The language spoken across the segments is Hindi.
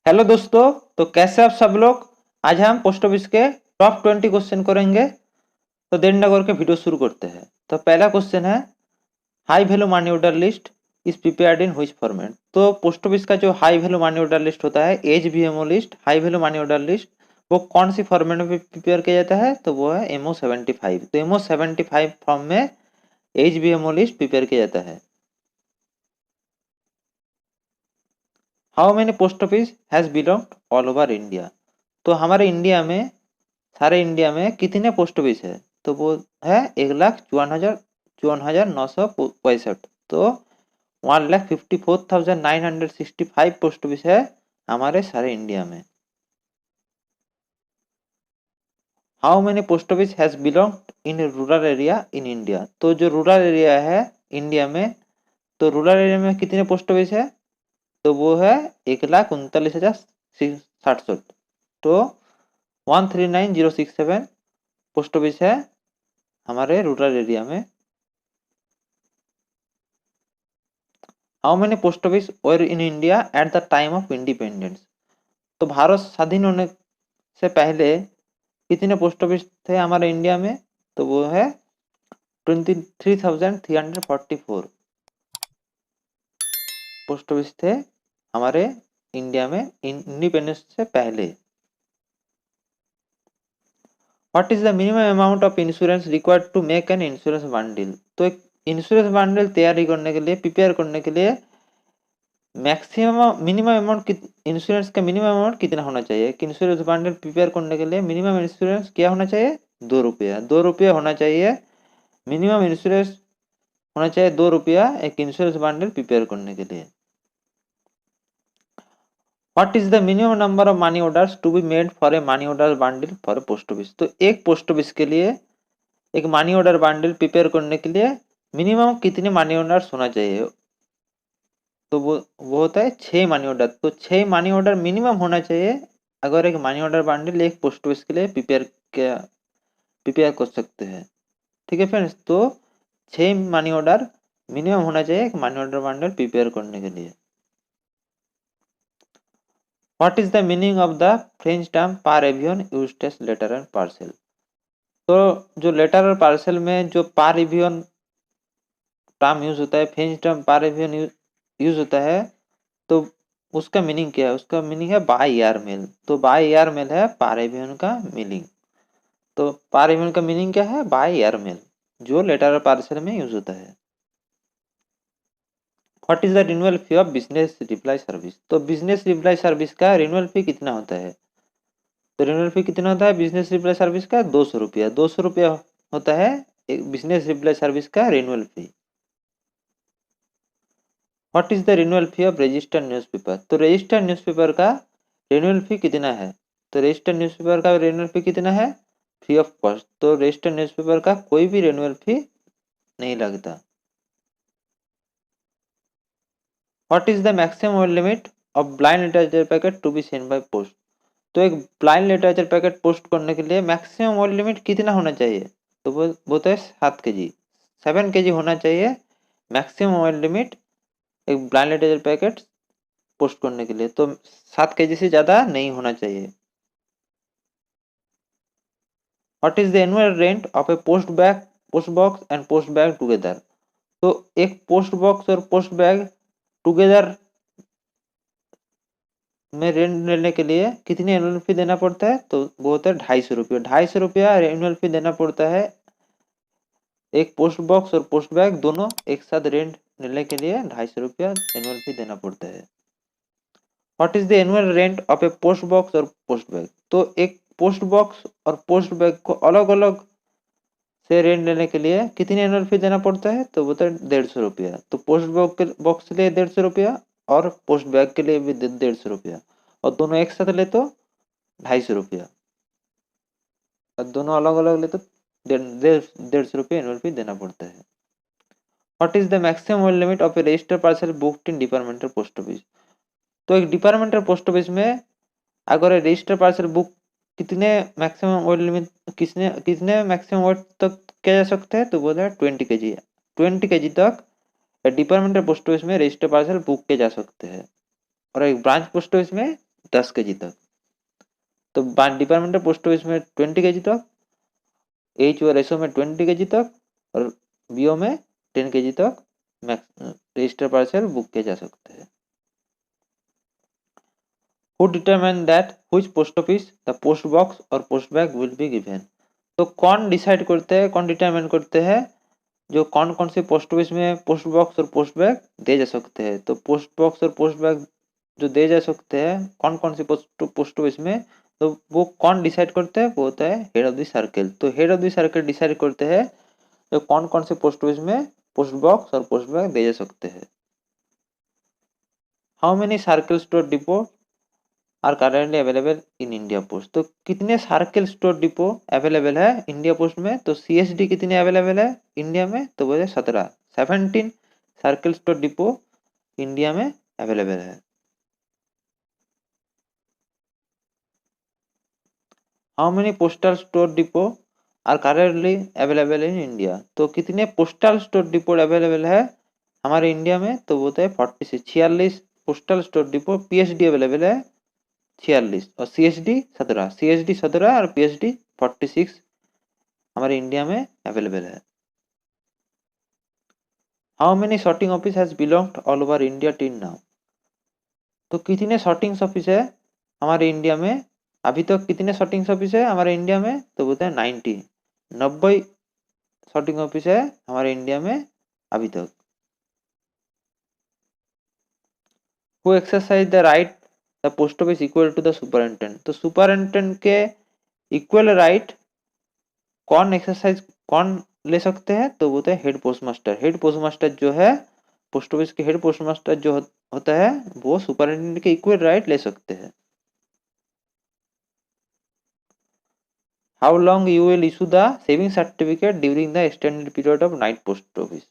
हेलो दोस्तों। तो कैसे आप सब लोग। आज हम पोस्ट ऑफिस के टॉप 20 क्वेश्चन करेंगे। तो देर न करके वीडियो शुरू करते हैं। तो पहला क्वेश्चन है, high value money order list is prepared in which format. तो पोस्ट ऑफिस का जो high value money order list होता है, HVMO list, high value money order list, वो कौन सी फॉर्मेट में प्रिपेयर किया जाता है? तो वो है MO75। तो MO75 फॉर्म में एचवीएमओ लिस्ट प्रिपेयर किया जाता है। How many post office has belong all over India. तो हमारे इंडिया में, सारे इंडिया में कितने पोस्ट ऑफिस है? तो वो है 1,54,965। तो 1,54,965 पोस्ट ऑफिस है हमारे सारे इंडिया में। How many post office has belong in rural area in India. तो जो रूरल एरिया है इंडिया में, तो रूरल एरिया में कितने पोस्ट ऑफिस है? तो वो है 1,39,767। तो 139,067 पोस्ट ऑफिस है हमारे रूरल एरिया में। How many post office were in India at the time of independence. तो भारत स्वाधीन होने से पहले कितने पोस्ट ऑफिस थे हमारे इंडिया में? तो वो है 23,344 पोस्ट ऑफिस थे हमारे इंडिया में इंडिपेंडेंस से पहले। What is the minimum amount of insurance required to make an insurance bundle. तो एक इंश्योरेंस बंडल तैयारी करने के लिए, प्रिपेयर करने के लिए मैक्सिमम मिनिमम अमाउंट, इंश्योरेंस का मिनिमम अमाउंट कितना होना चाहिए? कि इंश्योरेंस बंडल प्रिपेयर करने के लिए मिनिमम इंश्योरेंस क्या होना चाहिए? 2 रुपया। 2 रुपया होना चाहिए मिनिमम इंश्योरेंस, होना चाहिए 2 रुपया एक इंश्योरेंस बंडल प्रिपेयर करने के लिए। What is the minimum number of money orders to be made for a money order bundle for a post office. तो एक पोस्ट ऑफिस के लिए एक मनी ऑर्डर बंडल प्रिपेयर करने के लिए मिनिमम कितने मनी ऑर्डर्स होना चाहिए? तो वो होता है 6 मनी ऑर्डर। तो 6 मनी ऑर्डर मिनिमम होना चाहिए अगर एक मनी ऑर्डर बंडल एक पोस्ट ऑफिस के लिए प्रिपेयर कर सकते हैं। ठीक है फ्रेंड्स। तो 6 मनी ऑर्डर मिनिमम होना चाहिए एक मनी ऑर्डर बंडल प्रिपेयर करने के लिए। What is the meaning of the French term par avion used as letter and parcel. तो जो लेटर और पार्सल में जो पार एवियन टर्म यूज होता है, French term par avian use होता है, तो उसका मीनिंग क्या है? उसका मीनिंग है बाय एयर मेल। तो बाय एयर मेल है पार एवियन का मीनिंग। तो पार एवियन का मीनिंग क्या है? बाय एयर मेल, जो लेटर और पार्सल में यूज होता है। What is the renewal fee of business reply service. तो बिजनेस रिप्लाई सर्विस का रिन्यूअल फी कितना होता है? तो रिन्यूअल फी कितना होता है बिजनेस रिप्लाई सर्विस का? 200 रुपया। 200 रुपया होता है एक बिजनेस रिप्लाई सर्विस का renewal fee. What is the renewal fee of registered newspaper. तो रजिस्टर्ड न्यूज़पेपर का रिन्यूअल फी कितना है? तो रजिस्टर्ड न्यूज़पेपर का रिन्यूअल फी कितना है? Free of cost. तो रजिस्टर्ड न्यूज़पेपर का कोई भी रिन्यूअल फी नहीं लगता। What is the maximum limit of blind literature packet to be send by post. तो एक ब्लाइंड लिटरेचर पैकेट पोस्ट करने के लिए मैक्सिमम वर्ड लिमिट कितना होना चाहिए? तो वो तो है 7 kg। 7 kg होना चाहिए मैक्सिमम वर्ड लिमिट एक ब्लाइंड लिटरेचर पैकेट पोस्ट करने के लिए। तो 7 kg से ज्यादा नहीं होना चाहिए। What is the annual rent of A post box and post bag together. तो एक पोस्ट बॉक्स और पोस्ट बैग टुगेदर में रेंट लेने के लिए कितनी एनुअल फी देना पड़ता है? तो वो होता है 250 रुपया। 250 रुपया एनुअल फी देना पड़ता है एक पोस्ट बॉक्स और पोस्ट बैग दोनों एक साथ रेंट लेने के लिए। 250 रुपया एनुअल फी देना पड़ता है। What is the annual rent of A post box और पोस्ट बैग। तो एक पोस्ट बॉक्स और पोस्ट बैग को अलग अलग से रेंट लेने के लिए कितनी एनुअल फी देना पड़ता है? तो वो तो 150 रुपया। तो पोस्ट बॉक्स के लिए 150 रुपया और पोस्ट बैग के लिए भी 150 रुपया, और दोनों एक साथ ले तो 250 रुपया, और दोनों अलग अलग ले तो 150 रुपया एनुअल फी देना पड़ता है। What is the maximum limit of A register parcel booked in departmental post office. तो एक डिपार्टमेंटल पोस्ट ऑफिस में अगर रजिस्टर पार्सल बुक कितने मैक्सिमम वर्ड लिमिट, किसने कितने मैक्सिमम वर्ड तक किया जा सकता है? तो बोला 20 kg। 20 kg तक डिपार्टमेंटल पोस्ट ऑफिस में रजिस्टर पार्सल बुक किए जा सकते हैं, और एक ब्रांच पोस्ट ऑफिस में 10 kg तक। तो डिपार्टमेंटल पोस्ट ऑफिस में 20 kg तक, एच और एसओ में 20 kg तक, और बीओ में 10 kg तक रजिस्टर पार्सल बुक किए जा सकते हैं। Who determine that which post office the post box or post bag will be given? तो कौन डिसाइड करते हैं, कौन डिटरमाइन करते हैं जो कौन कौन से पोस्ट ऑफिस में पोस्ट बॉक्स और पोस्ट बैग दे जा सकते हैं। तो पोस्ट बॉक्स और पोस्ट बैग जो दे जा सकते हैं कौन कौन से पोस्ट ऑफिस में, तो वो कौन डिसाइड करते हैं, वो होता है हेड ऑफ द सर्कल। तो head of the circle decide करते हैं जो कौन कौन से पोस्ट ऑफिस में पोस्ट बॉक्स और पोस्ट बैग दे जा सकते हैं। How many circle store depot are currently available in India Post? तो कितने सर्कल स्टोर डिपो अवेलेबल है इंडिया पोस्ट में? तो सीएसडी कितने अवेलेबल है इंडिया में? तो वो 17 सर्कल स्टोर डिपो इंडिया में अवेलेबल है। How many postal store depot are currently available in India? तो कितने पोस्टल स्टोर डिपो अवेलेबल है हमारे इंडिया में? तो वो है 46 postal store depot PSD available है 46 और सीएसडी 17 और पीएसडी 46 हमारे इंडिया में अवेलेबल है। How many sorting office has belonged all over India till now? तो कितने सॉर्टिंग ऑफिस है हमारे इंडिया में अभी तक? कितने सॉर्टिंग ऑफिस है हमारे इंडिया में? तो बोलते हैं 90 सॉर्टिंग ऑफिस है हमारे इंडिया में अभी तक। Who exercise the right the post office equal to the superintendent? तो सुपरिटेंडेंट के इक्वल राइट कौन ले सकते हैं? तो बोलते हैं head postmaster. Head postmaster जो है पोस्ट ऑफिस के हेड पोस्ट मास्टर जो होता है वो सुपरिटेंडेंट के इक्वल राइट ले सकते हैं। How long you will issue the saving certificate during the extended period of night post office?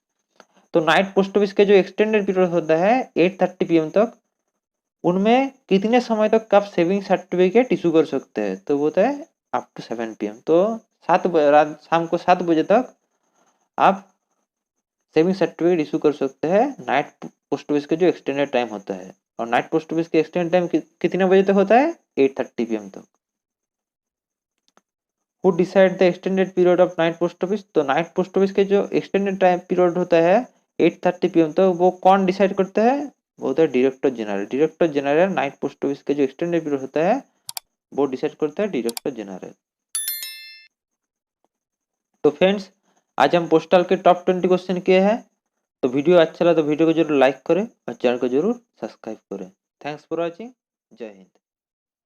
तो नाइट पोस्ट ऑफिस के जो एक्सटेंडेड पीरियड होता है 8:30 PM तक, उनमें कितने समय तक आप सेविंग सर्टिफिकेट इशू कर सकते हैं? तो वो होता है अप टू 7 PM। तो रात शाम को 7 बजे तक आप सेविंग सर्टिफिकेट इशू कर सकते हैं नाइट पोस्ट ऑफिस का जो एक्सटेंडेड टाइम होता है। और नाइट पोस्ट ऑफिस के एक्सटेंडेड टाइम कितने बजे तक होता है? 8:30 PM तक। Who decide the extended period of night post office? तो नाइट पोस्ट ऑफिस के जो एक्सटेंडेड टाइम पीरियड होता है 8:30 PM तक, वो कौन डिसाइड करता है? वो होता है director general. Director general night post office का जो एक्सटेंडेड पीरियड होता है वो डिसाइड करता है डायरेक्टर जनरल। तो फ्रेंड्स आज हम पोस्टल के टॉप 20 क्वेश्चन किए हैं। तो वीडियो अच्छा लगा तो वीडियो को जरूर लाइक करें और चैनल को जरूर सब्सक्राइब करें। Thanks for watching. जय हिंद।